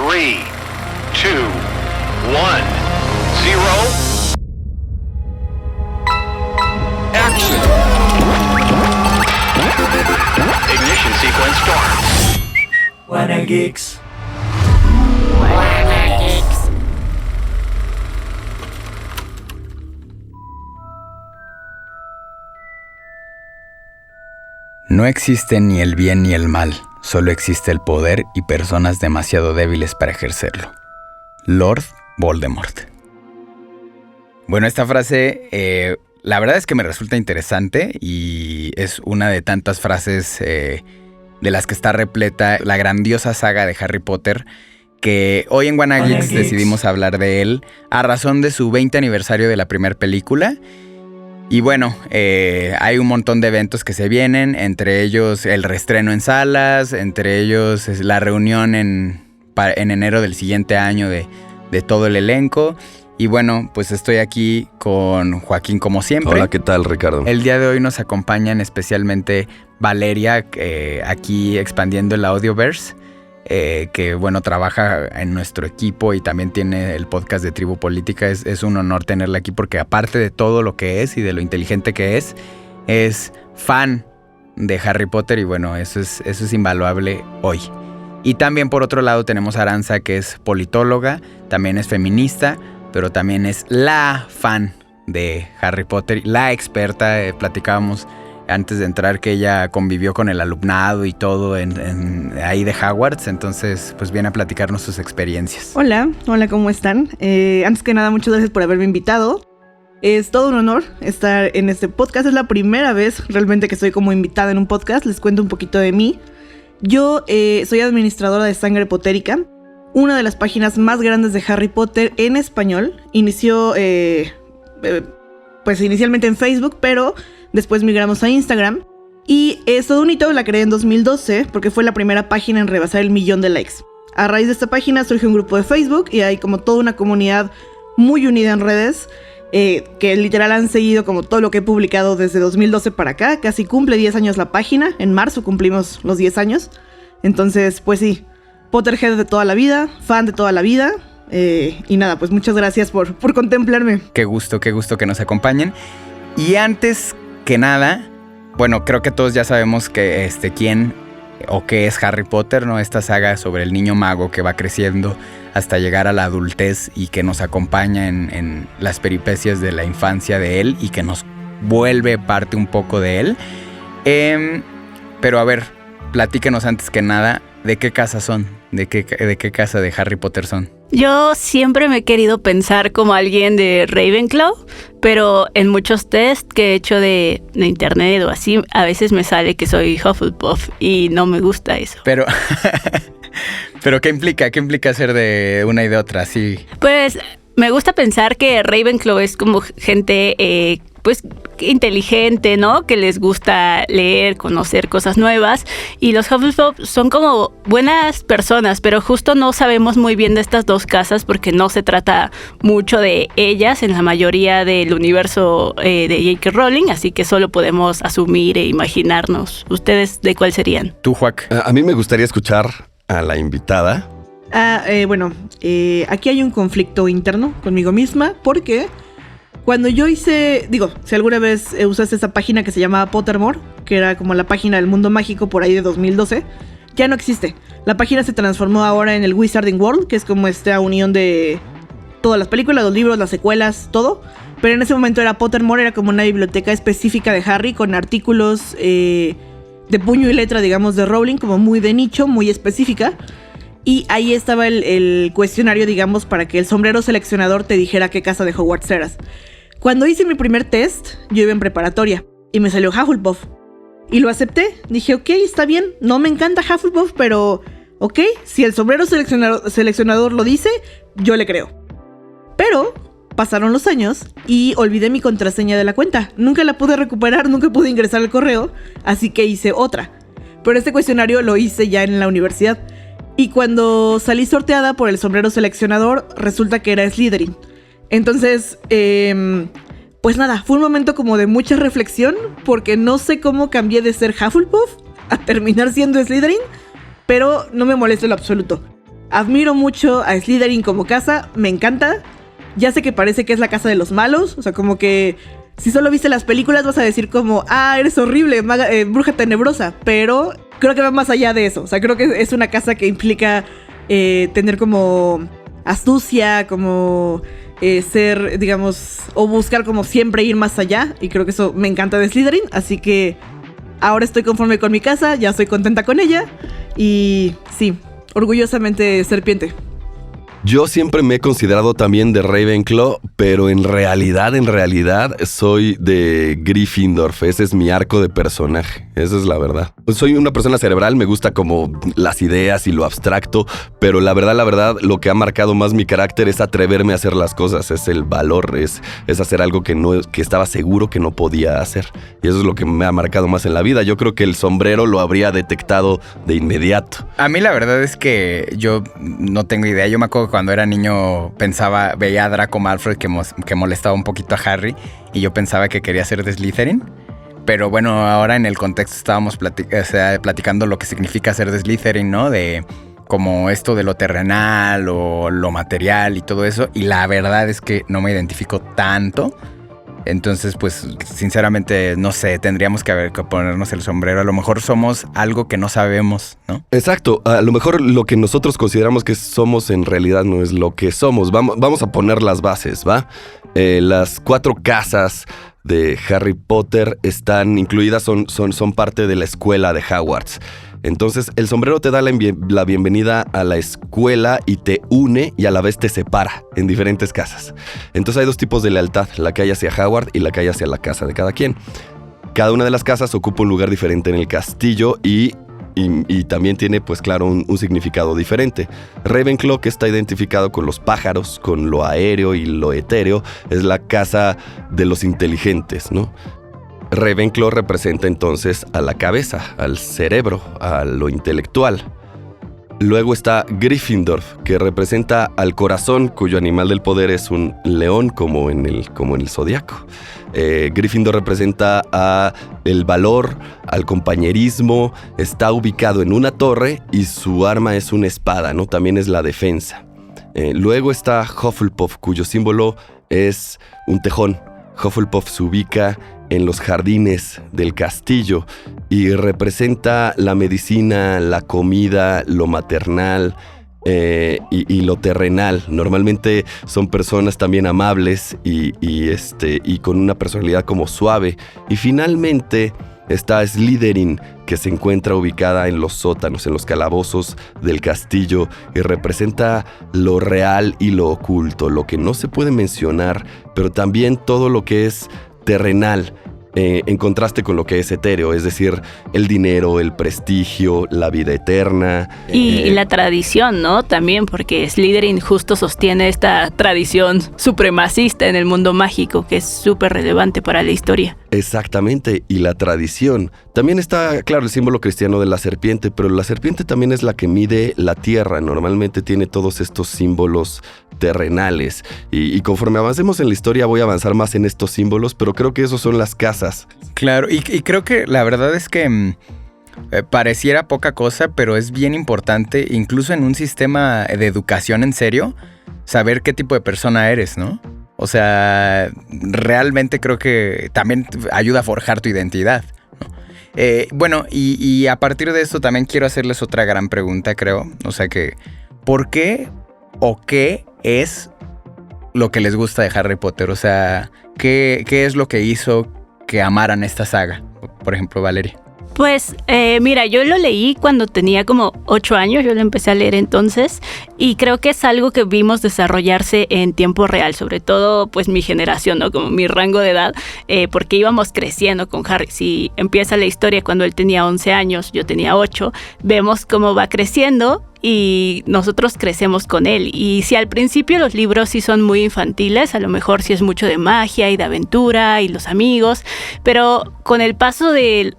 3, 2, 1, 0. Action. Ignition sequence start. Wanna Geeks. No existe ni el bien ni el mal, solo existe el poder y personas demasiado débiles para ejercerlo. Lord Voldemort. Bueno, esta frase, la verdad es que me resulta interesante y es una de tantas frases de las que está repleta la grandiosa saga de Harry Potter, que hoy en Wanna Geeks decidimos hablar de él a razón de su 20 aniversario de la primera película. Y bueno, hay un montón de eventos que se vienen, entre ellos el reestreno en salas, entre ellos la reunión en enero del siguiente año de todo el elenco. Y bueno, pues estoy aquí con Joaquín como siempre. Hola, ¿qué tal, Ricardo? El día de hoy nos acompañan especialmente Valeria, aquí expandiendo el Audioverse. Que bueno, trabaja en nuestro equipo y también tiene el podcast de Tribu Política. Es un honor tenerla aquí porque aparte de todo lo que es y de lo inteligente que es fan de Harry Potter y bueno, eso es invaluable hoy. Y también por otro lado tenemos a Aranza, que es politóloga, también es feminista, pero también es la fan de Harry Potter, la experta. Platicábamos antes de entrar que ella convivió con el alumnado y todo ahí de Hogwarts, entonces pues viene a platicarnos sus experiencias. Hola, ¿cómo están? Antes que nada, muchas gracias por haberme invitado. Es todo un honor estar en este podcast. Es la primera vez realmente que estoy como invitada en un podcast. Les cuento un poquito de mí. Yo soy administradora de Sangre Potérica, una de las páginas más grandes de Harry Potter en español. Inició pues inicialmente en Facebook, pero después migramos a Instagram. Y es todo un hito, la creé en 2012 porque fue la primera página en rebasar el 1,000,000 de likes. A raíz de esta página surge un grupo de Facebook y hay como toda una comunidad muy unida en redes, que literal han seguido como todo lo que he publicado desde 2012 para acá. Casi cumple 10 años la página, en marzo cumplimos los 10 años. Entonces, pues sí, Potterhead de toda la vida, fan de toda la vida. Y nada, pues muchas gracias por contemplarme. Qué gusto que nos acompañen. Y antes que nada, bueno, creo que todos ya sabemos que quién o qué es Harry Potter, ¿no? Esta saga sobre el niño mago que va creciendo hasta llegar a la adultez y que nos acompaña en las peripecias de la infancia de él y que nos vuelve parte un poco de él. Pero a ver, platíquenos antes que nada, ¿de qué casa son? ¿De qué casa de Harry Potter son? Yo siempre me he querido pensar como alguien de Ravenclaw, pero en muchos tests que he hecho de internet o así, a veces me sale que soy Hufflepuff y no me gusta eso. Pero ¿qué implica? ¿Qué implica ser de una y de otra? Sí. Pues me gusta pensar que Ravenclaw es como gente pues inteligente, ¿no? Que les gusta leer, conocer cosas nuevas. Y los Hufflepuff son como buenas personas, pero justo no sabemos muy bien de estas dos casas porque no se trata mucho de ellas en la mayoría del universo de J.K. Rowling, así que solo podemos asumir e imaginarnos. ¿Ustedes de cuál serían? Tú, Joac. A mí me gustaría escuchar a la invitada. Aquí hay un conflicto interno conmigo misma porque cuando yo hice, si alguna vez usaste esa página que se llamaba Pottermore, que era como la página del mundo mágico por ahí de 2012, ya no existe. La página se transformó ahora en el Wizarding World, que es como esta unión de todas las películas, los libros, las secuelas, todo. Pero en ese momento era Pottermore, era como una biblioteca específica de Harry con artículos de puño y letra, digamos, de Rowling, como muy de nicho, muy específica. Y ahí estaba el cuestionario, digamos, para que el sombrero seleccionador te dijera qué casa de Hogwarts eras. Cuando hice mi primer test, yo iba en preparatoria y me salió Hufflepuff. Y lo acepté. Dije, ok, está bien, no me encanta Hufflepuff, pero ok, si el sombrero seleccionador lo dice, yo le creo. Pero pasaron los años y olvidé mi contraseña de la cuenta. Nunca la pude recuperar, nunca pude ingresar al correo, así que hice otra. Pero este cuestionario lo hice ya en la universidad. Y cuando salí sorteada por el sombrero seleccionador, resulta que era Slytherin. Entonces, pues nada, fue un momento como de mucha reflexión, porque no sé cómo cambié de ser Hufflepuff a terminar siendo Slytherin, pero no me molesta en lo absoluto. admiro mucho a Slytherin como casa, me encanta. Ya sé que parece que es la casa de los malos, o sea, como que si solo viste las películas vas a decir como, eres horrible, bruja tenebrosa, pero creo que va más allá de eso. O sea, creo que es una casa que implica tener como astucia, como ser, digamos, o buscar como siempre ir más allá. Y creo que eso me encanta de Slytherin, así que ahora estoy conforme con mi casa, ya estoy contenta con ella. Y sí, orgullosamente serpiente. Yo siempre me he considerado también de Ravenclaw, pero en realidad soy de Gryffindor. Ese es mi arco de personaje, esa es la verdad. Soy una persona cerebral, me gusta como las ideas y lo abstracto, pero la verdad, lo que ha marcado más mi carácter es atreverme a hacer las cosas, es el valor, es hacer algo que estaba seguro que no podía hacer. Y eso es lo que me ha marcado más en la vida. Yo creo que el sombrero lo habría detectado de inmediato. A mí la verdad es que yo no tengo idea. Yo me acuerdo cuando era niño veía a Draco Malfoy que molestaba un poquito a Harry y yo pensaba que quería ser de Slytherin. Pero bueno, ahora en el contexto estábamos platicando lo que significa ser de Slytherin, ¿no? De como esto de lo terrenal o lo material y todo eso. Y la verdad es que no me identifico tanto. Entonces, pues, sinceramente, no sé, tendríamos que ponernos el sombrero. A lo mejor somos algo que no sabemos, ¿no? Exacto, a lo mejor lo que nosotros consideramos que somos en realidad no es lo que somos. Vamos a poner las bases, ¿va? Las 4 casas de Harry Potter están incluidas, son parte de la escuela de Hogwarts. Entonces, el sombrero te da la bienvenida a la escuela y te une y a la vez te separa en diferentes casas. Entonces, hay 2 tipos de lealtad, la que hay hacia Hogwarts y la que hay hacia la casa de cada quien. Cada una de las casas ocupa un lugar diferente en el castillo y también tiene, pues claro, un significado diferente. Ravenclaw, que está identificado con los pájaros, con lo aéreo y lo etéreo, es la casa de los inteligentes, ¿no? Ravenclaw representa entonces a la cabeza, al cerebro, a lo intelectual. Luego está Gryffindor, que representa al corazón, cuyo animal del poder es un león, como en el zodiaco. Gryffindor representa a el valor, al compañerismo, está ubicado en una torre y su arma es una espada, ¿no? También es la defensa. Luego está Hufflepuff, cuyo símbolo es un tejón. Hufflepuff se ubica en los jardines del castillo y representa la medicina, la comida, lo maternal y lo terrenal. Normalmente son personas también amables y con una personalidad como suave. Y finalmente está Slytherin, que se encuentra ubicada en los sótanos, en los calabozos del castillo, y representa lo real y lo oculto, lo que no se puede mencionar, pero también todo lo que es terrenal, en contraste con lo que es etéreo, es decir, el dinero, el prestigio, la vida eterna. Y la tradición, ¿no? También, porque Slytherin justo sostiene esta tradición supremacista en el mundo mágico, que es súper relevante para la historia. Exactamente, y la tradición. También está, claro, el símbolo cristiano de la serpiente, pero la serpiente también es la que mide la tierra. Normalmente tiene todos estos símbolos terrenales. Y conforme avancemos en la historia voy a avanzar más en estos símbolos, pero creo que esos son las casas. Claro, y creo que la verdad es que pareciera poca cosa, pero es bien importante, incluso en un sistema de educación en serio, saber qué tipo de persona eres, ¿no? O sea, realmente creo que también ayuda a forjar tu identidad, ¿no? Bueno, y a partir de esto también quiero hacerles otra gran pregunta, creo. O sea que, ¿por qué o qué es lo que les gusta de Harry Potter? O sea, ¿qué es lo que hizo que amaran esta saga? Por ejemplo, Valeria. Pues mira, yo lo leí cuando tenía como 8 años, yo lo empecé a leer entonces, y creo que es algo que vimos desarrollarse en tiempo real, sobre todo pues mi generación, ¿no? Como mi rango de edad, porque íbamos creciendo con Harry. Si empieza la historia cuando él tenía 11 años, yo tenía 8, vemos cómo va creciendo y nosotros crecemos con él. Y si al principio los libros sí son muy infantiles, a lo mejor sí es mucho de magia y de aventura y los amigos, pero con el paso de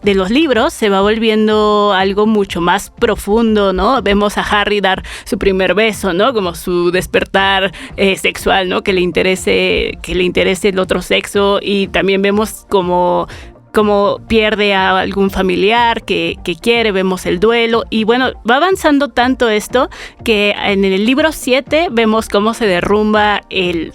los libros se va volviendo algo mucho más profundo, ¿no? Vemos a Harry dar su primer beso, ¿no? Como su despertar sexual, ¿no? Que le interese el otro sexo, y también vemos como como pierde a algún familiar que quiere, vemos el duelo y bueno, va avanzando tanto esto que en el libro 7 vemos cómo se derrumba el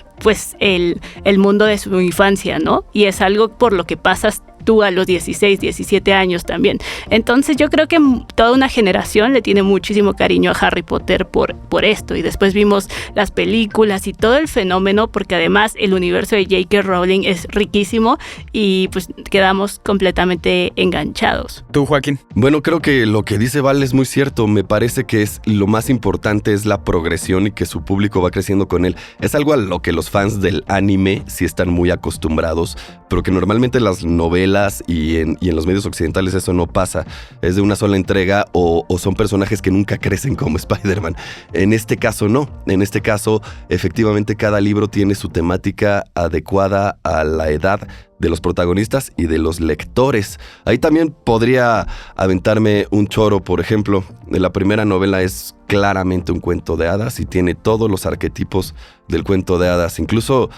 mundo de su infancia, ¿no? Y es algo por lo que pasas tú a los 16, 17 años también. Entonces yo creo que toda una generación le tiene muchísimo cariño a Harry Potter por esto. Y después vimos las películas y todo el fenómeno, porque además el universo de J.K. Rowling es riquísimo y pues quedamos completamente enganchados. ¿Tú, Joaquín? Bueno, creo que lo que dice Val es muy cierto. Me parece que lo más importante es la progresión y que su público va creciendo con él. Es algo a lo que los fans del anime sí están muy acostumbrados, pero que normalmente las novelas y en los medios occidentales eso no pasa. Es de una sola entrega o son personajes que nunca crecen como Spider-Man. En este caso no. En este caso, efectivamente, cada libro tiene su temática adecuada a la edad de los protagonistas y de los lectores. Ahí también podría aventarme un choro, por ejemplo. La primera novela es claramente un cuento de hadas y tiene todos los arquetipos del cuento de hadas. Incluso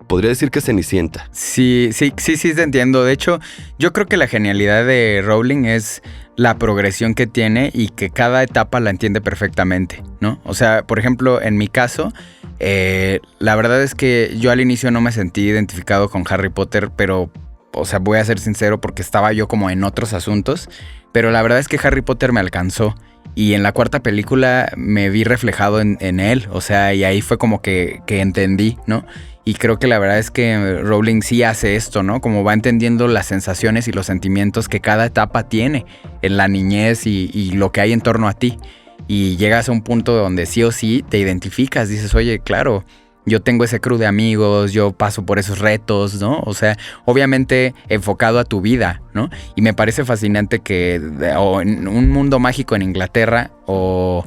podría decir que es Cenicienta. Sí, te entiendo. De hecho, yo creo que la genialidad de Rowling es la progresión que tiene y que cada etapa la entiende perfectamente, ¿no? O sea, por ejemplo, en mi caso, la verdad es que yo al inicio no me sentí identificado con Harry Potter, pero, o sea, voy a ser sincero porque estaba yo como en otros asuntos, pero la verdad es que Harry Potter me alcanzó. Y en la cuarta película me vi reflejado en él, o sea, y ahí fue como que entendí, ¿no? Y creo que la verdad es que Rowling sí hace esto, ¿no? Como va entendiendo las sensaciones y los sentimientos que cada etapa tiene en la niñez y lo que hay en torno a ti. Y llegas a un punto donde sí o sí te identificas, dices, oye, claro, yo tengo ese crew de amigos, yo paso por esos retos, ¿no? O sea, obviamente enfocado a tu vida, ¿no? Y me parece fascinante que o en un mundo mágico en Inglaterra o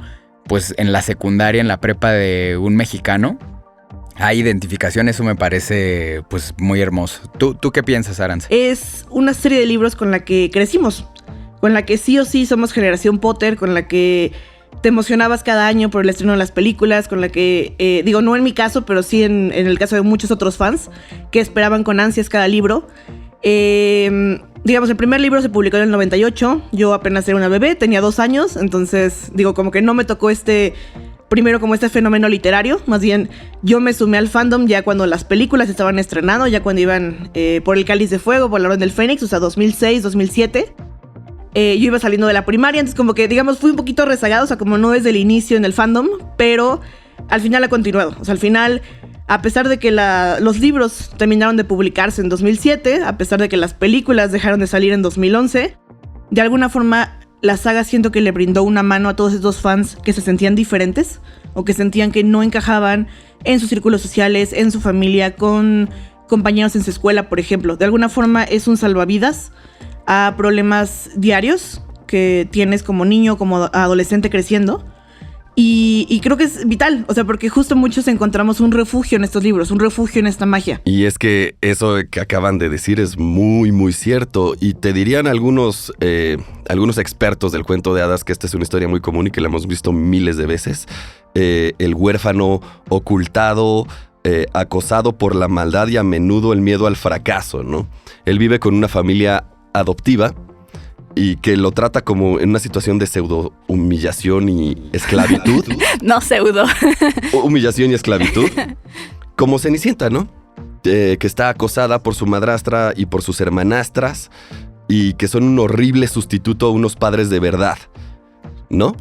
pues en la secundaria, en la prepa de un mexicano, hay identificación. Eso me parece pues muy hermoso. ¿Tú qué piensas, Aranza? Es una serie de libros con la que crecimos, con la que sí o sí somos generación Potter, con la que te emocionabas cada año por el estreno de las películas, con la que, no en mi caso, pero sí en el caso de muchos otros fans, que esperaban con ansias cada libro. El primer libro se publicó en el 98, yo apenas era una bebé, tenía 2 años, entonces, como que no me tocó primero como este fenómeno literario, más bien yo me sumé al fandom ya cuando las películas estaban estrenando, ya cuando iban por El Cáliz de Fuego, por La Orden del Fénix, o sea, 2006, 2007. Yo iba saliendo de la primaria, entonces como que, fui un poquito rezagado, o sea, como no desde el inicio en el fandom, pero al final ha continuado. O sea, al final, a pesar de que los libros terminaron de publicarse en 2007, a pesar de que las películas dejaron de salir en 2011, de alguna forma la saga siento que le brindó una mano a todos estos fans que se sentían diferentes o que sentían que no encajaban en sus círculos sociales, en su familia, con compañeros en su escuela, por ejemplo. De alguna forma es un salvavidas a problemas diarios que tienes como niño, como adolescente creciendo. Y creo que es vital, o sea, porque justo muchos encontramos un refugio en estos libros, un refugio en esta magia. Y es que eso que acaban de decir es muy, muy cierto. Y te dirían algunos expertos del cuento de hadas que esta es una historia muy común y que la hemos visto miles de veces. El huérfano ocultado, acosado por la maldad y a menudo el miedo al fracaso, ¿no? Él vive con una familia adoptiva y que lo trata como en una situación de pseudo humillación y esclavitud. No pseudo. Humillación y esclavitud. Como Cenicienta, ¿no? Que está acosada por su madrastra y por sus hermanastras y que son un horrible sustituto a unos padres de verdad, ¿no?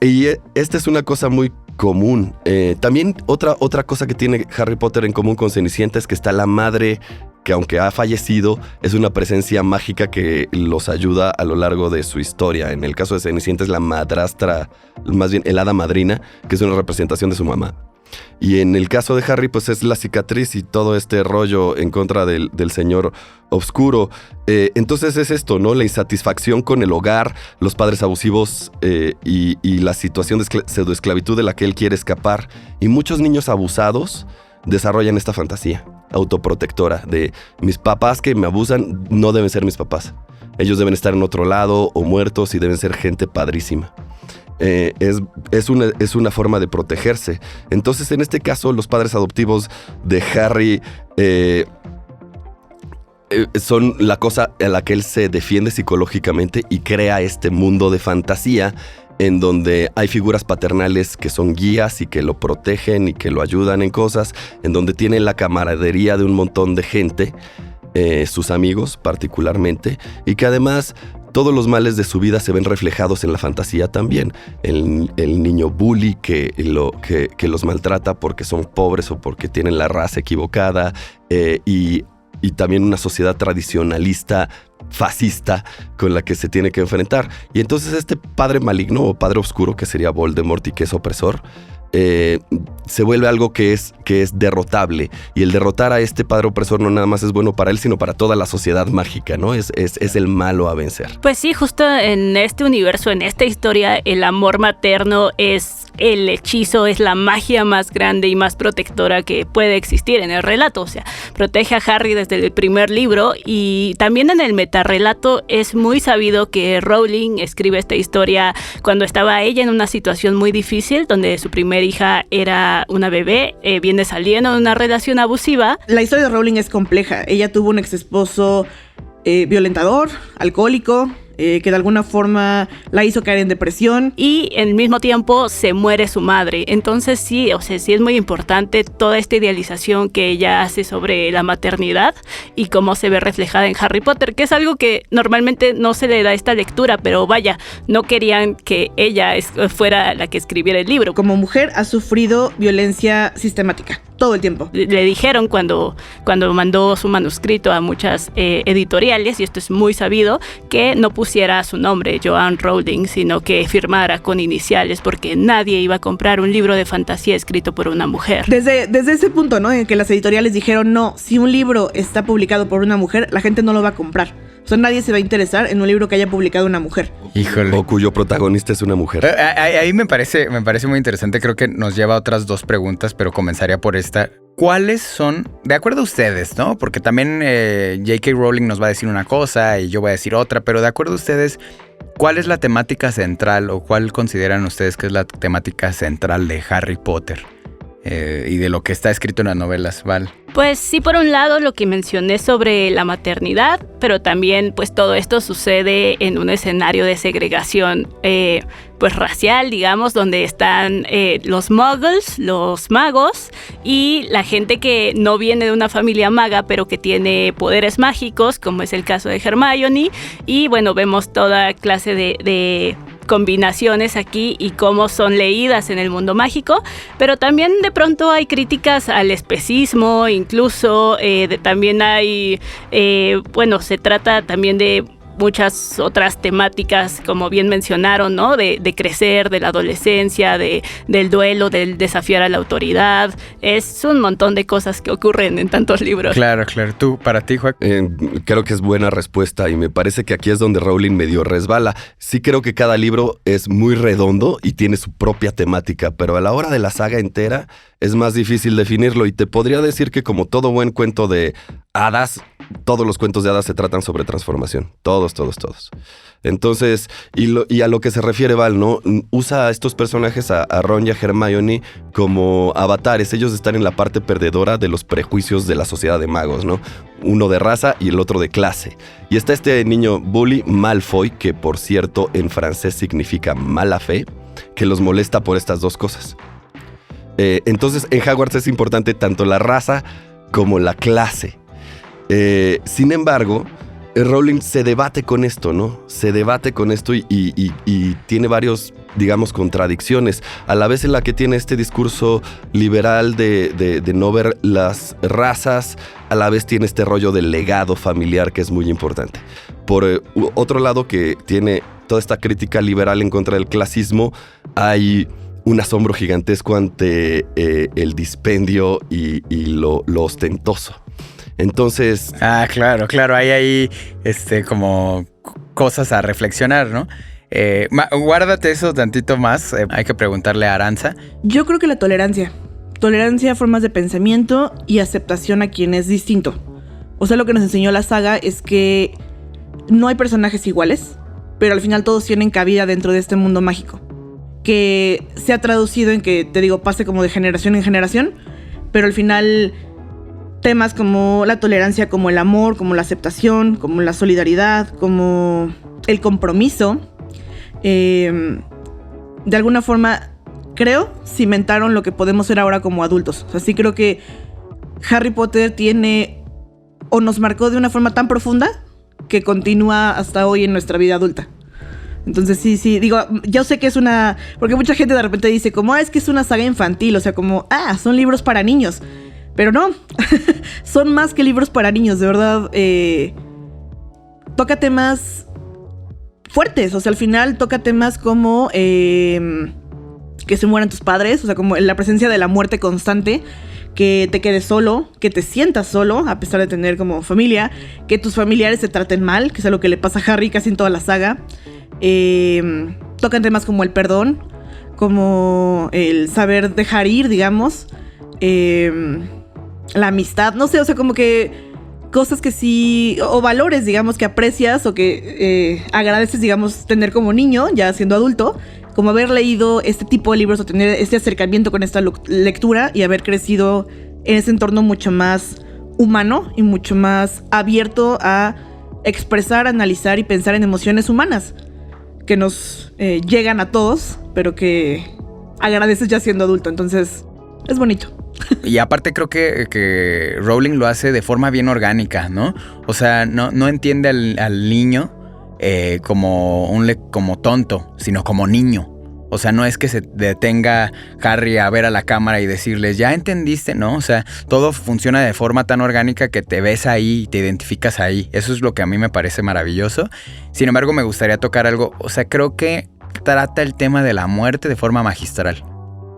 Y esta es una cosa muy común. También otra cosa que tiene Harry Potter en común con Cenicienta es que está la madre, que aunque ha fallecido, es una presencia mágica que los ayuda a lo largo de su historia. En el caso de Cenicienta es la madrastra, más bien el hada madrina, que es una representación de su mamá. Y en el caso de Harry, pues es la cicatriz y todo este rollo en contra del señor oscuro. Entonces es esto, ¿no? La insatisfacción con el hogar, los padres abusivos y la situación de pseudoesclavitud de la que él quiere escapar. Y muchos niños abusados desarrollan esta fantasía autoprotectora de mis papás que me abusan no deben ser mis papás. Ellos deben estar en otro lado o muertos y deben ser gente padrísima. Es una forma de protegerse. Entonces, en este caso, los padres adoptivos de Harry son la cosa a la que él se defiende psicológicamente y crea este mundo de fantasía en donde hay figuras paternales que son guías y que lo protegen y que lo ayudan en cosas, en donde tiene la camaradería de un montón de gente, sus amigos particularmente, y que además todos los males de su vida se ven reflejados en la fantasía también. El niño bully que los maltrata porque son pobres o porque tienen la raza equivocada, y también una sociedad tradicionalista, fascista, con la que se tiene que enfrentar. Y entonces este padre maligno o padre oscuro, que sería Voldemort y que es opresor, se vuelve algo que es derrotable. Y el derrotar a este padre opresor no nada más es bueno para él, sino para toda la sociedad mágica, ¿no? Es el malo a vencer. Pues sí, justo en este universo, en esta historia, el amor materno es el hechizo, es la magia más grande y más protectora que puede existir en el relato. O sea, protege a Harry desde el primer libro, y también en el metarrelato es muy sabido que Rowling escribe esta historia cuando estaba ella en una situación muy difícil, donde su primera hija era una bebé, viene saliendo de una relación abusiva. La historia de Rowling es compleja. Ella tuvo un ex esposo violentador, alcohólico, que de alguna forma la hizo caer en depresión. Y al mismo tiempo se muere su madre. Entonces sí, o sea, sí es muy importante toda esta idealización que ella hace sobre la maternidad y cómo se ve reflejada en Harry Potter, que es algo que normalmente no se le da esta lectura, pero vaya, no querían que ella fuera la que escribiera el libro. Como mujer ha sufrido violencia sistemática todo el tiempo. Le dijeron cuando mandó su manuscrito a muchas editoriales, y esto es muy sabido, que no pusiera su nombre, Joanne Rowling, sino que firmara con iniciales, porque nadie iba a comprar un libro de fantasía escrito por una mujer. Desde ese punto, ¿no? En que las editoriales dijeron, no, si un libro está publicado por una mujer, la gente no lo va a comprar. O sea, nadie se va a interesar en un libro que haya publicado una mujer. Híjole. O cuyo protagonista es una mujer. Ahí me parece muy interesante. Creo que nos lleva a otras dos preguntas, pero comenzaría por esta. ¿Cuáles son, de acuerdo a ustedes, ¿no? Porque también J.K. Rowling nos va a decir una cosa y yo voy a decir otra, pero de acuerdo a ustedes, ¿cuál es la temática central o cuál consideran ustedes que es la temática central de Harry Potter? Y de lo que está escrito en las novelas, Val. Pues sí, por un lado lo que mencioné sobre la maternidad, pero también pues todo esto sucede en un escenario de segregación pues racial, digamos, donde están los muggles, los magos, y la gente que no viene de una familia maga, pero que tiene poderes mágicos, como es el caso de Hermione, y bueno, vemos toda clase de combinaciones aquí y cómo son leídas en el mundo mágico, pero también de pronto hay críticas al especismo, incluso también hay, se trata también de muchas otras temáticas, como bien mencionaron, ¿no? De crecer, de la adolescencia, del duelo, del desafiar a la autoridad. Es un montón de cosas que ocurren en tantos libros. Claro. ¿Tú, para ti, Joaquín? Creo que es buena respuesta y me parece que aquí es donde Rowling medio resbala. Sí creo que cada libro es muy redondo y tiene su propia temática, pero a la hora de la saga entera es más difícil definirlo, y te podría decir que como todo buen cuento de hadas, todos los cuentos de hadas se tratan sobre transformación. Todos. Entonces, y a lo que se refiere Val, ¿no? Usa a estos personajes, a Ron y a Hermione, como avatares. Ellos están en la parte perdedora de los prejuicios de la sociedad de magos, ¿no? Uno de raza y el otro de clase. Y está este niño bully, Malfoy, que por cierto en francés significa mala fe, que los molesta por estas dos cosas. Entonces en Hogwarts es importante tanto la raza como la clase. Sin embargo, Rowling se debate con esto, ¿no? Se debate con esto y tiene varios, digamos, contradicciones. A la vez en la que tiene este discurso liberal de no ver las razas, a la vez tiene este rollo del legado familiar que es muy importante. Por otro lado, que tiene toda esta crítica liberal en contra del clasismo, hay un asombro gigantesco ante el dispendio y lo ostentoso. Entonces... Claro, hay ahí como cosas a reflexionar, ¿no? Guárdate eso tantito más, hay que preguntarle a Aranza. Yo creo que la tolerancia a formas de pensamiento y aceptación a quien es distinto. O sea, lo que nos enseñó la saga es que no hay personajes iguales, pero al final todos tienen cabida dentro de este mundo mágico, que se ha traducido en que, te digo, pase como de generación en generación, pero al final temas como la tolerancia, como el amor, como la aceptación, como la solidaridad, como el compromiso, de alguna forma, creo, cimentaron lo que podemos ser ahora como adultos. O sea, sí creo que Harry Potter tiene, o nos marcó de una forma tan profunda que continúa hasta hoy en nuestra vida adulta. Entonces sí, digo, yo sé que es una... Porque mucha gente de repente dice como, es que es una saga infantil, o sea, como, son libros para niños. Pero no, son más que libros para niños, de verdad. Toca temas fuertes, o sea, al final toca temas como que se mueran tus padres, o sea, como la presencia de la muerte constante, que te quedes solo, que te sientas solo, a pesar de tener como familia, que tus familiares te traten mal, que es algo que le pasa a Harry casi en toda la saga. Tocan temas como el perdón, como el saber dejar ir, digamos, la amistad, no sé, o sea, como que cosas que sí, o valores, digamos, que aprecias o que agradeces, digamos, tener como niño, ya siendo adulto, como haber leído este tipo de libros o tener este acercamiento con esta lectura y haber crecido en ese entorno mucho más humano y mucho más abierto a expresar, analizar y pensar en emociones humanas que nos llegan a todos, pero que agradeces ya siendo adulto. Entonces, es bonito. Y aparte creo que Rowling lo hace de forma bien orgánica, ¿no? O sea, no entiende al niño como tonto, sino como niño. O sea, no es que se detenga Harry a ver a la cámara y decirles, ¿ya entendiste? No, o sea, todo funciona de forma tan orgánica que te ves ahí y te identificas ahí. Eso es lo que a mí me parece maravilloso. Sin embargo, me gustaría tocar algo. O sea, creo que trata el tema de la muerte de forma magistral.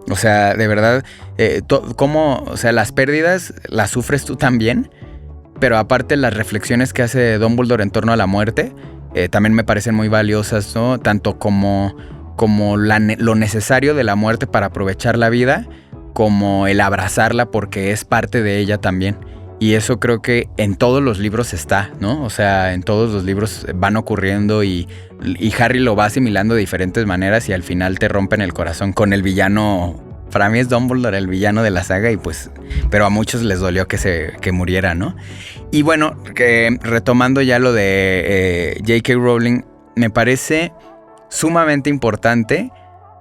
O sea, de verdad, cómo, o sea, las pérdidas las sufres tú también, pero aparte las reflexiones que hace Dumbledore en torno a la muerte también me parecen muy valiosas, ¿no? Tanto como lo necesario de la muerte para aprovechar la vida, como el abrazarla porque es parte de ella también. Y eso creo que en todos los libros está, ¿no? O sea, en todos los libros van ocurriendo y Harry lo va asimilando de diferentes maneras y al final te rompen el corazón con el villano. Para mí es Dumbledore el villano de la saga y pues, pero a muchos les dolió que muriera, ¿no? Y bueno, retomando ya lo de J.K. Rowling, me parece sumamente importante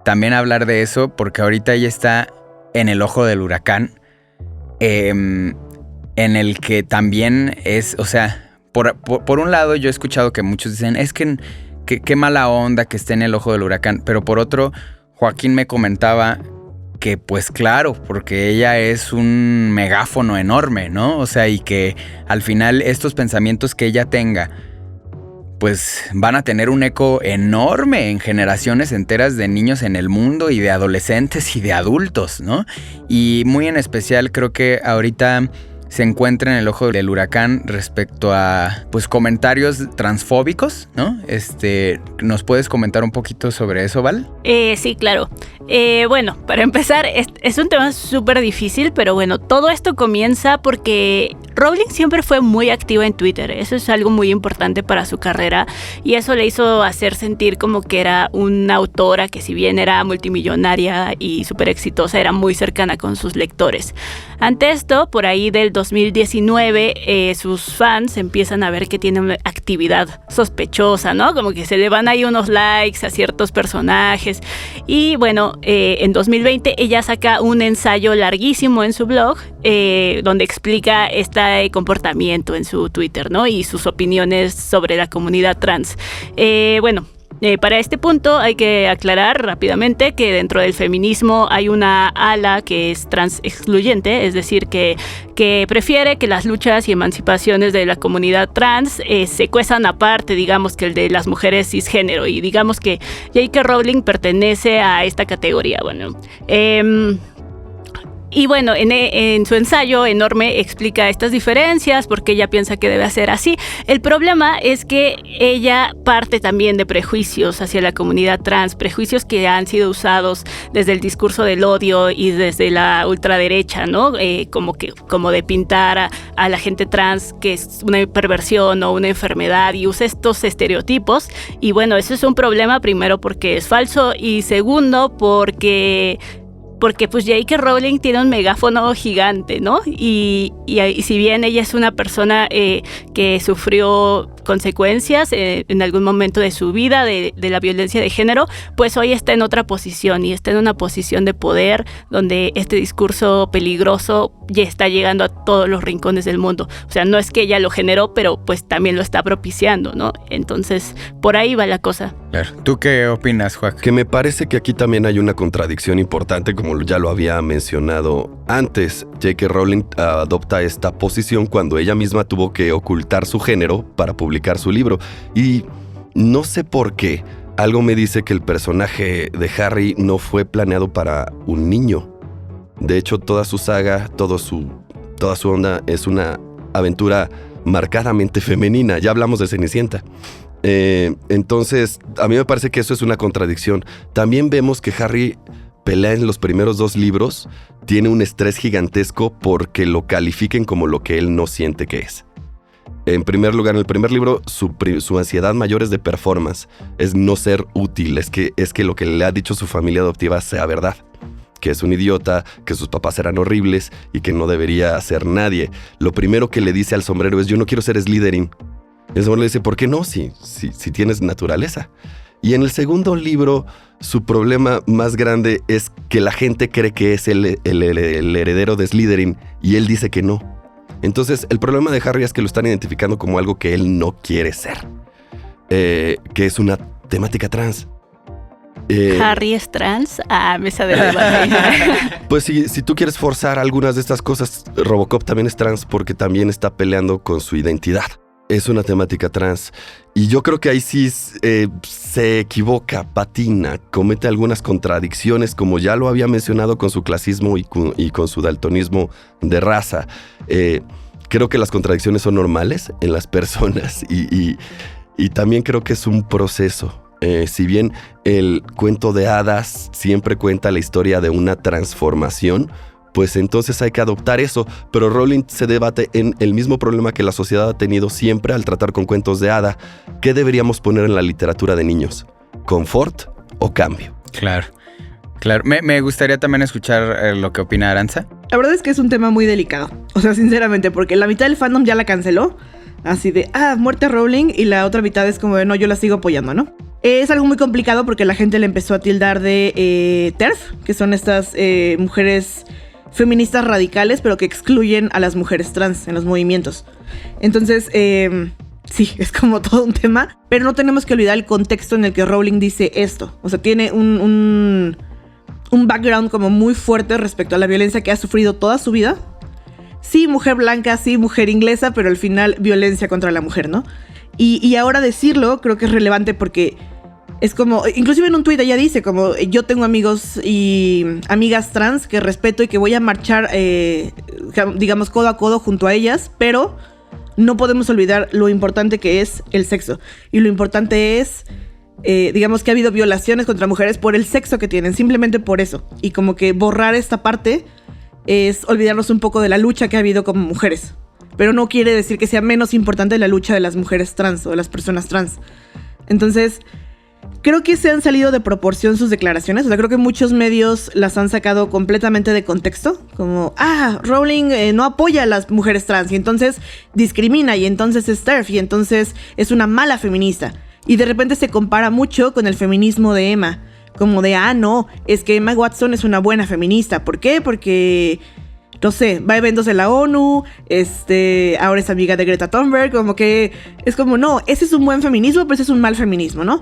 también hablar de eso porque ahorita ella está en el ojo del huracán, en el que también es, o sea, por un lado yo he escuchado que muchos dicen, es que qué mala onda que esté en el ojo del huracán, pero por otro, Joaquín me comentaba que pues claro, porque ella es un megáfono enorme, ¿no? O sea, y que al final estos pensamientos que ella tenga, pues van a tener un eco enorme en generaciones enteras de niños en el mundo y de adolescentes y de adultos, ¿no? Y muy en especial creo que ahorita se encuentra en el ojo del huracán respecto a pues comentarios transfóbicos, ¿no? ¿Nos puedes comentar un poquito sobre eso, Val? Sí, claro. Bueno, para empezar, es un tema súper difícil, pero bueno, todo esto comienza porque Rowling siempre fue muy activa en Twitter. Eso es algo muy importante para su carrera y eso le hizo hacer sentir como que era una autora que, si bien era multimillonaria y súper exitosa, era muy cercana con sus lectores. Ante esto, por ahí del 2019, sus fans empiezan a ver que tiene una actividad sospechosa, ¿no? Como que se le van ahí unos likes a ciertos personajes. Y bueno, en 2020 ella saca un ensayo larguísimo en su blog, donde explica este comportamiento en su Twitter, ¿no? Y sus opiniones sobre la comunidad trans. Para este punto hay que aclarar rápidamente que dentro del feminismo hay una ala que es trans excluyente, es decir, que prefiere que las luchas y emancipaciones de la comunidad trans se cuezan aparte, digamos, que el de las mujeres cisgénero, y digamos que J.K. Rowling pertenece a esta categoría. Y bueno, en su ensayo enorme explica estas diferencias, porque ella piensa que debe ser así. El problema es que ella parte también de prejuicios hacia la comunidad trans, prejuicios que han sido usados desde el discurso del odio y desde la ultraderecha, ¿no? Como de pintar a la gente trans que es una perversión o una enfermedad, y usa estos estereotipos. Y bueno, eso es un problema, primero porque es falso y segundo porque porque pues J.K. Rowling tiene un megáfono gigante, ¿no? Y si bien ella es una persona que sufrió consecuencias en algún momento de su vida de la violencia de género, pues hoy está en otra posición y está en una posición de poder donde este discurso peligroso ya está llegando a todos los rincones del mundo. O sea, no es que ella lo generó, pero pues también lo está propiciando, ¿no? Entonces, por ahí va la cosa. Claro. ¿Tú qué opinas, Joaquín? Que me parece que aquí también hay una contradicción importante, como ya lo había mencionado antes. J.K. Rowling adopta esta posición cuando ella misma tuvo que ocultar su género para publicar su libro. Y no sé por qué, algo me dice que el personaje de Harry no fue planeado para un niño. De hecho, toda su saga, toda su onda es una aventura marcadamente femenina. Ya hablamos de Cenicienta. Entonces, a mí me parece que eso es una contradicción. También vemos que Harry pelea en los primeros 2 libros, tiene un estrés gigantesco porque lo califiquen como lo que él no siente que es. En primer lugar, en el primer libro, su ansiedad mayor es de performance, es no ser útil, es que lo que le ha dicho su familia adoptiva sea verdad. Que es un idiota, que sus papás eran horribles y que no debería ser nadie. Lo primero que le dice al sombrero es: yo no quiero ser Slytherin. El sombrero le dice: ¿por qué no? Si tienes naturaleza. Y en el segundo libro, su problema más grande es que la gente cree que es el heredero de Slytherin y él dice que no. Entonces, el problema de Harry es que lo están identificando como algo que él no quiere ser. Que es una temática trans. ¿Harry es trans? Mesa de debate. Pues si tú quieres forzar algunas de estas cosas, Robocop también es trans porque también está peleando con su identidad. Es una temática trans. Y yo creo que ahí sí se equivoca, patina, comete algunas contradicciones, como ya lo había mencionado con su clasismo y con su daltonismo de raza. Creo que las contradicciones son normales en las personas y también creo que es un proceso. Si bien el cuento de hadas siempre cuenta la historia de una transformación, pues entonces hay que adoptar eso. Pero Rowling se debate en el mismo problema que la sociedad ha tenido siempre al tratar con cuentos de hada. ¿Qué deberíamos poner en la literatura de niños? ¿Confort o cambio? Claro. Me gustaría también escuchar lo que opina Arantza. La verdad es que es un tema muy delicado. O sea, sinceramente, porque la mitad del fandom ya la canceló. Así de, muerte a Rowling. Y la otra mitad es como de, no, yo la sigo apoyando, ¿no? Es algo muy complicado porque la gente le empezó a tildar de TERF, que son estas mujeres feministas radicales, pero que excluyen a las mujeres trans en los movimientos. Entonces, sí, es como todo un tema, pero no tenemos que olvidar el contexto en el que Rowling dice esto. O sea, tiene un background como muy fuerte respecto a la violencia que ha sufrido toda su vida. Sí, mujer blanca, sí, mujer inglesa, pero al final violencia contra la mujer, ¿no? Y ahora decirlo creo que es relevante porque es como, inclusive en un tuit ella dice como, yo tengo amigos y amigas trans que respeto y que voy a marchar, digamos, codo a codo junto a ellas, pero no podemos olvidar lo importante que es el sexo. Y lo importante es, digamos, que ha habido violaciones contra mujeres por el sexo que tienen, simplemente por eso. Y como que borrar esta parte es olvidarnos un poco de la lucha que ha habido como mujeres. Pero no quiere decir que sea menos importante la lucha de las mujeres trans o de las personas trans. Entonces, creo que se han salido de proporción sus declaraciones. O sea, creo que muchos medios las han sacado completamente de contexto. Como, Rowling no apoya a las mujeres trans y entonces discrimina y entonces es TERF y entonces es una mala feminista. Y de repente se compara mucho con el feminismo de Emma. Como de, no, es que Emma Watson es una buena feminista. ¿Por qué? Porque, no sé, va a eventos de la ONU, ahora es amiga de Greta Thunberg, como que es como, no, ese es un buen feminismo, pero ese es un mal feminismo, ¿no?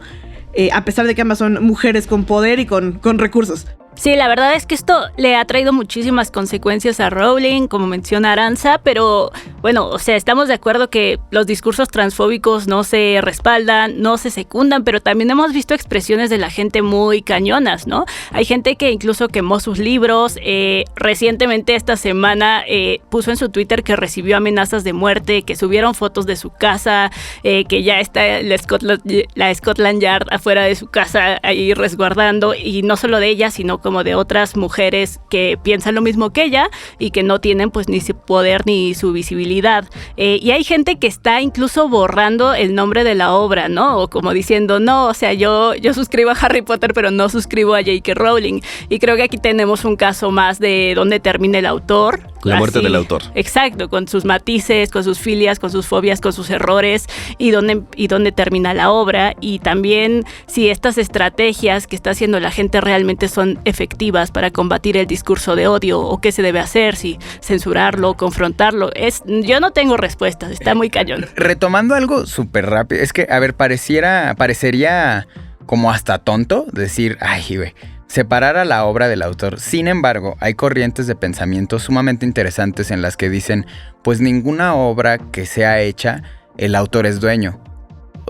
A pesar de que ambas son mujeres con poder y con recursos. Sí, la verdad es que esto le ha traído muchísimas consecuencias a Rowling, como menciona Arantza, pero bueno, o sea, estamos de acuerdo que los discursos transfóbicos no se respaldan, no se secundan, pero también hemos visto expresiones de la gente muy cañonas, ¿no? Hay gente que incluso quemó sus libros, recientemente esta semana puso en su Twitter que recibió amenazas de muerte, que subieron fotos de su casa, que ya está la Scotland Yard afuera de su casa ahí resguardando, y no solo de ella, sino como de otras mujeres que piensan lo mismo que ella y que no tienen pues ni su poder ni su visibilidad. Y hay gente que está incluso borrando el nombre de la obra, ¿no? O como diciendo, no, o sea, yo suscribo a Harry Potter, pero no suscribo a J.K. Rowling. Y creo que aquí tenemos un caso más de dónde termina el autor. La muerte del autor. Exacto, con sus matices, con sus filias, con sus fobias, con sus errores y dónde termina la obra. Y también si estas estrategias que está haciendo la gente realmente son efectivas para combatir el discurso de odio o qué se debe hacer, si censurarlo, confrontarlo. Yo no tengo respuestas, está muy cañón. Retomando algo súper rápido, es que, a ver, parecería como hasta tonto decir, ay, güey, separar a la obra del autor. Sin embargo, hay corrientes de pensamiento sumamente interesantes en las que dicen, pues ninguna obra que sea hecha, el autor es dueño.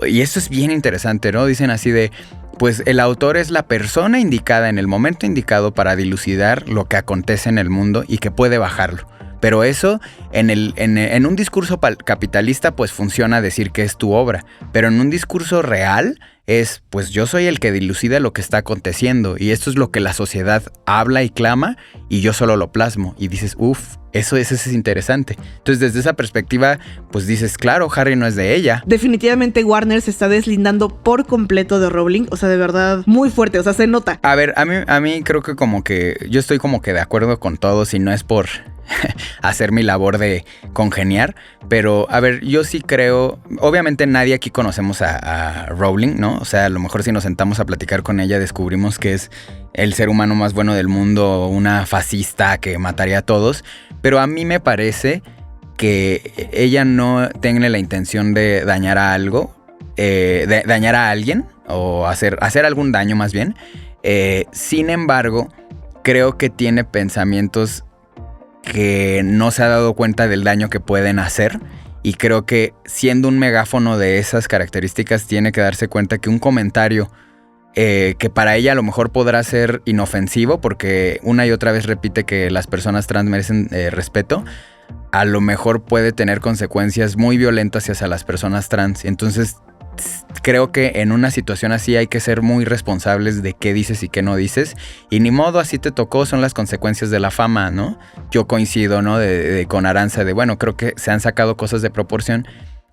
Y eso es bien interesante, ¿no? Dicen así de, pues el autor es la persona indicada en el momento indicado para dilucidar lo que acontece en el mundo y que puede bajarlo. Pero eso, en un discurso capitalista, pues funciona decir que es tu obra. Pero en un discurso real es, pues yo soy el que dilucida lo que está aconteciendo. Y esto es lo que la sociedad habla y clama y yo solo lo plasmo. Y dices, eso es interesante. Entonces, desde esa perspectiva, pues dices, claro, Harry no es de ella. Definitivamente Warner se está deslindando por completo de Rowling. O sea, de verdad, muy fuerte. O sea, se nota. A ver, a mí creo que como que yo estoy como que de acuerdo con todos y no es por hacer mi labor de congeniar, pero a ver, yo sí creo, obviamente nadie aquí conocemos a Rowling, ¿no? O sea, a lo mejor si nos sentamos a platicar con ella descubrimos que es el ser humano más bueno del mundo, una fascista que mataría a todos, pero a mí me parece que ella no tiene la intención de dañar a algo, de dañar a alguien o hacer algún daño más bien. Sin embargo, creo que tiene pensamientos que no se ha dado cuenta del daño que pueden hacer, y creo que siendo un megáfono de esas características tiene que darse cuenta que un comentario que para ella a lo mejor podrá ser inofensivo porque una y otra vez repite que las personas trans merecen respeto, a lo mejor puede tener consecuencias muy violentas hacia las personas trans. Entonces creo que en una situación así hay que ser muy responsables de qué dices y qué no dices. Y ni modo, así te tocó, son las consecuencias de la fama, ¿no? Yo coincido, ¿no? Con Aranza de, bueno, creo que se han sacado cosas de proporción,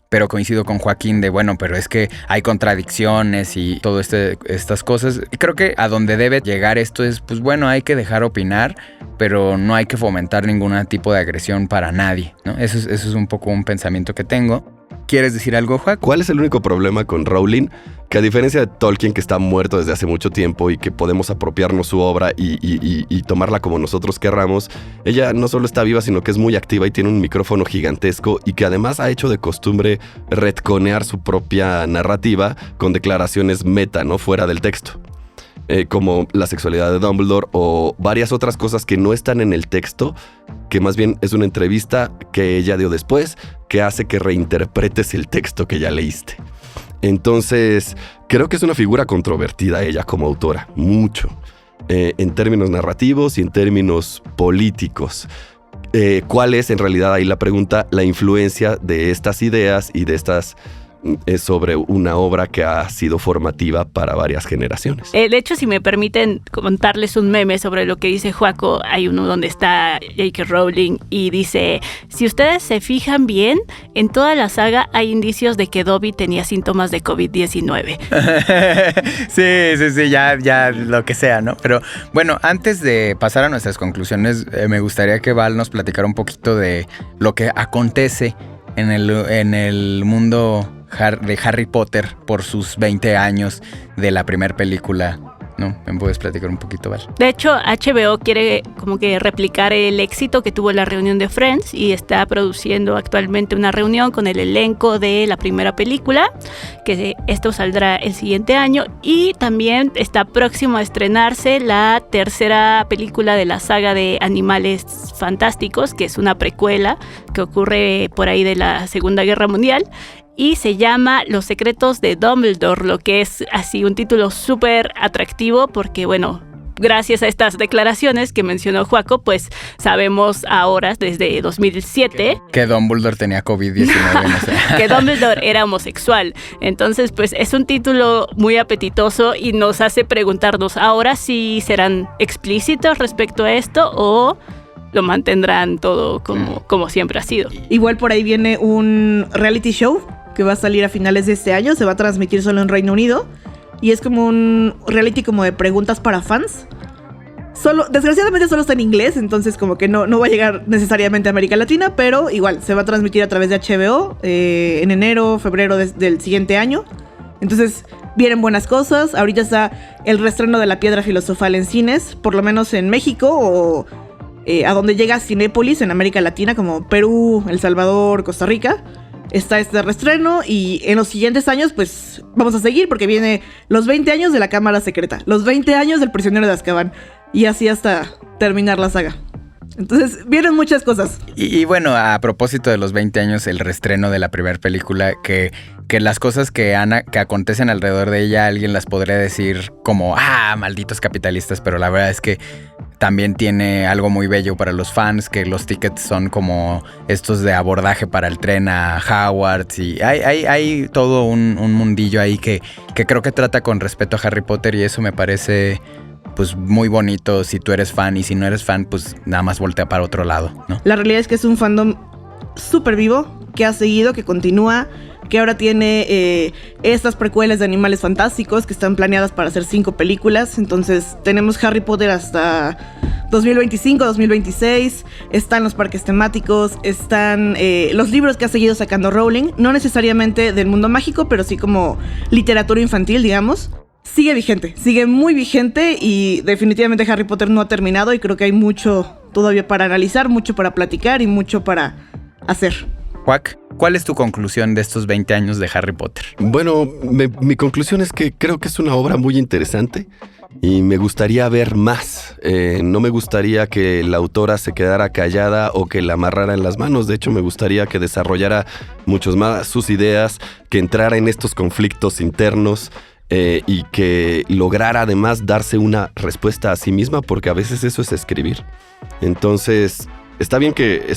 pero coincido con Joaquín de, bueno, pero es que hay contradicciones y todo estas cosas. Y creo que a donde debe llegar esto es, pues bueno, hay que dejar opinar, pero no hay que fomentar ningún tipo de agresión para nadie, ¿no? Eso es un poco un pensamiento que tengo. ¿Quieres decir algo, Joaquín? ¿Cuál es el único problema con Rowling? Que a diferencia de Tolkien, que está muerto desde hace mucho tiempo y que podemos apropiarnos su obra y tomarla como nosotros querramos, ella no solo está viva, sino que es muy activa y tiene un micrófono gigantesco y que además ha hecho de costumbre retconear su propia narrativa con declaraciones meta, ¿no? Fuera del texto. Como la sexualidad de Dumbledore o varias otras cosas que no están en el texto, que más bien es una entrevista que ella dio después, que hace que reinterpretes el texto que ya leíste. Entonces, creo que es una figura controvertida ella como autora, mucho, en términos narrativos y en términos políticos. ¿Cuál es en realidad ahí la pregunta, la influencia de estas ideas y de estas sobre una obra que ha sido formativa para varias generaciones? De hecho, si me permiten contarles un meme sobre lo que dice Joaco, hay uno donde está J.K. Rowling y dice, si ustedes se fijan bien, en toda la saga hay indicios de que Dobby tenía síntomas de COVID-19. Sí, ya lo que sea, ¿no? Pero bueno, antes de pasar a nuestras conclusiones, me gustaría que Val nos platicara un poquito de lo que acontece en el mundo de Harry Potter por sus 20 años de la primera película, ¿no? ¿Me puedes platicar un poquito, Val? De hecho, HBO quiere como que replicar el éxito que tuvo la reunión de Friends y está produciendo actualmente una reunión con el elenco de la primera película, que esto saldrá el siguiente año, y también está próximo a estrenarse la tercera película de la saga de Animales Fantásticos, que es una precuela que ocurre por ahí de la Segunda Guerra Mundial, y se llama Los secretos de Dumbledore, lo que es así un título súper atractivo porque, bueno, gracias a estas declaraciones que mencionó Joaco, pues sabemos ahora, desde 2007, Que Dumbledore tenía COVID-19, no sé. que Dumbledore era homosexual. Entonces, pues es un título muy apetitoso y nos hace preguntarnos ahora si serán explícitos respecto a esto o lo mantendrán todo como siempre ha sido. Igual por ahí viene un reality show que va a salir a finales de este año, se va a transmitir solo en Reino Unido y es como un reality como de preguntas para fans. Desgraciadamente solo está en inglés, entonces como que no va a llegar necesariamente a América Latina, pero igual se va a transmitir a través de HBO en enero, febrero del siguiente año. Entonces vienen buenas cosas. Ahorita está el reestreno de La Piedra Filosofal en cines, por lo menos en México o a donde llega Cinépolis en América Latina, como Perú, El Salvador, Costa Rica. Está este reestreno y en los siguientes años pues vamos a seguir porque viene los 20 años de la Cámara Secreta, los 20 años del Prisionero de Azkaban y así hasta terminar la saga. Entonces vienen muchas cosas. Y bueno, a propósito de los 20 años, el reestreno de la primera película, que las cosas que acontecen alrededor de ella, alguien las podría decir como, malditos capitalistas, pero la verdad es que también tiene algo muy bello para los fans, que los tickets son como estos de abordaje para el tren a Hogwarts y hay todo un mundillo ahí que creo que trata con respeto a Harry Potter y eso me parece pues muy bonito si tú eres fan y si no eres fan pues nada más voltea para otro lado, ¿no? La realidad es que es un fandom súper vivo, que ha seguido, que continúa, que ahora tiene estas precuelas de Animales Fantásticos que están planeadas para hacer 5 películas. Entonces tenemos Harry Potter hasta 2025, 2026. Están los parques temáticos, están los libros que ha seguido sacando Rowling, no necesariamente del mundo mágico, pero sí como literatura infantil, digamos. Sigue vigente, sigue muy vigente y definitivamente Harry Potter no ha terminado y creo que hay mucho todavía para analizar, mucho para platicar y mucho para hacer. Juac, ¿cuál es tu conclusión de estos 20 años de Harry Potter? Bueno, mi conclusión es que creo que es una obra muy interesante y me gustaría ver más. No me gustaría que la autora se quedara callada o que la amarrara en las manos. De hecho, me gustaría que desarrollara muchos más sus ideas, que entrara en estos conflictos internos. Y que lograra además darse una respuesta a sí misma, porque a veces eso es escribir. Entonces, está bien que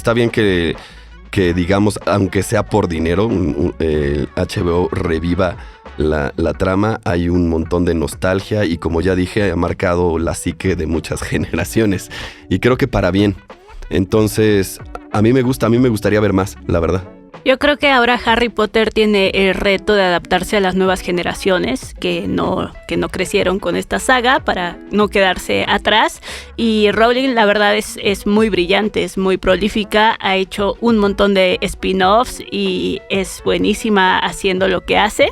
digamos, aunque sea por dinero, el HBO reviva la trama. Hay un montón de nostalgia y, como ya dije, ha marcado la psique de muchas generaciones. Y creo que para bien. Entonces, a mí me gustaría ver más, la verdad. Yo creo que ahora Harry Potter tiene el reto de adaptarse a las nuevas generaciones que no crecieron con esta saga para no quedarse atrás. Y Rowling, la verdad, es muy brillante, es muy prolífica, ha hecho un montón de spin-offs y es buenísima haciendo lo que hace.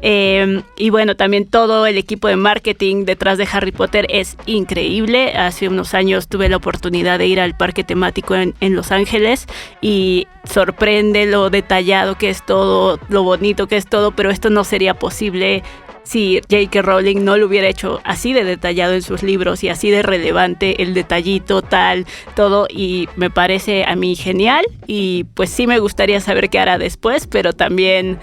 Y bueno, también todo el equipo de marketing detrás de Harry Potter es increíble. Hace unos años tuve la oportunidad de ir al parque temático en Los Ángeles y sorprende lo detallado que es todo, lo bonito que es todo, pero esto no sería posible si J.K. Rowling no lo hubiera hecho así de detallado en sus libros y así de relevante el detallito tal, todo, y me parece a mí genial y pues sí me gustaría saber qué hará después, pero también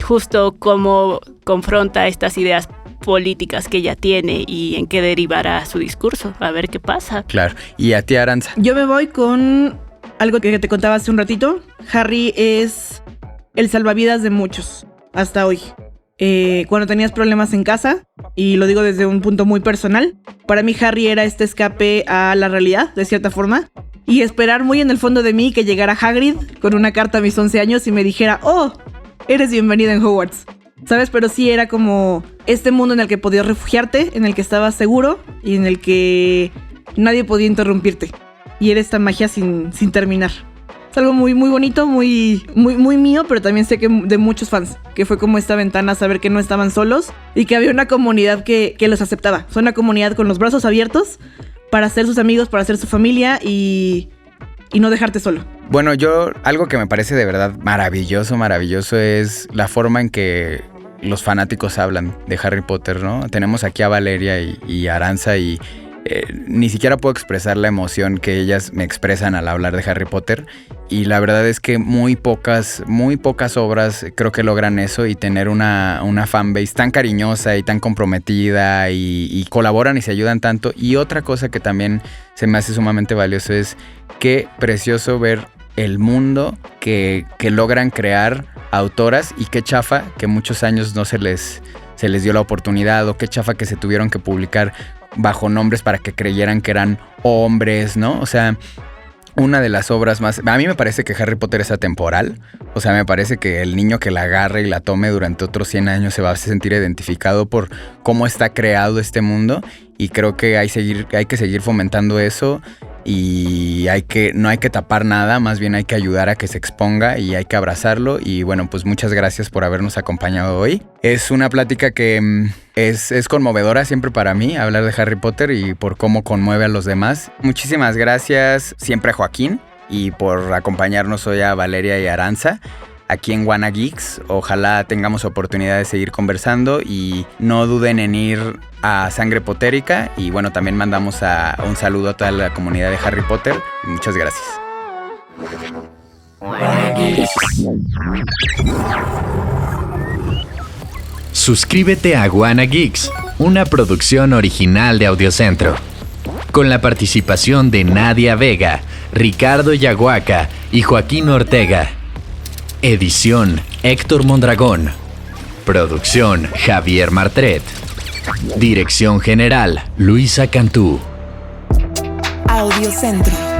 justo cómo confronta estas ideas políticas que ella tiene y en qué derivará su discurso. A ver qué pasa. Claro. ¿Y a ti, Aranza? Yo me voy con algo que te contaba hace un ratito. Harry es el salvavidas de muchos hasta hoy. Cuando tenías problemas en casa, y lo digo desde un punto muy personal, para mí Harry era este escape a la realidad, de cierta forma, y esperar muy en el fondo de mí que llegara Hagrid con una carta a mis 11 años y me dijera, ¡oh! Eres bienvenida en Hogwarts, ¿sabes? Pero sí era como este mundo en el que podías refugiarte, en el que estabas seguro y en el que nadie podía interrumpirte. Y era esta magia sin terminar. Es algo muy, muy bonito, muy, muy, muy mío, pero también sé que de muchos fans, que fue como esta ventana a saber que no estaban solos y que había una comunidad que los aceptaba. Son una comunidad con los brazos abiertos para ser sus amigos, para ser su familia y no dejarte solo. Bueno, algo que me parece de verdad maravilloso es la forma en que los fanáticos hablan de Harry Potter, ¿no? Tenemos aquí a Valeria y Aranza y ni siquiera puedo expresar la emoción que ellas me expresan al hablar de Harry Potter. Y la verdad es que muy pocas obras creo que logran eso y tener una fanbase tan cariñosa y tan comprometida y colaboran y se ayudan tanto. Y otra cosa que también se me hace sumamente valioso es qué precioso ver el mundo que logran crear autoras y qué chafa que muchos años no se les dio la oportunidad, o qué chafa que se tuvieron que publicar bajo nombres para que creyeran que eran hombres, ¿no? O sea, una de las obras más... A mí me parece que Harry Potter es atemporal. O sea, me parece que el niño que la agarre y la tome durante otros 100 años se va a sentir identificado por cómo está creado este mundo. Y creo que hay que seguir fomentando eso. Y no hay que tapar nada, más bien hay que ayudar a que se exponga y hay que abrazarlo. Y bueno, pues muchas gracias por habernos acompañado hoy. Es una plática que es conmovedora siempre para mí, hablar de Harry Potter y por cómo conmueve a los demás. Muchísimas gracias siempre a Joaquín y por acompañarnos hoy a Valeria y Aranza aquí en Wanna Geeks. Ojalá tengamos oportunidad de seguir conversando y no duden en ir a Sangre Potérica. Y bueno, también mandamos un saludo a toda la comunidad de Harry Potter. Muchas gracias. Suscríbete a Wanna Geeks, una producción original de Audiocentro, con la participación de Nadia Vega, Ricardo Yaguaca y Joaquín Ortega. Edición Héctor Mondragón. Producción Javier Martret. Dirección general Luisa Cantú. Audiocentro.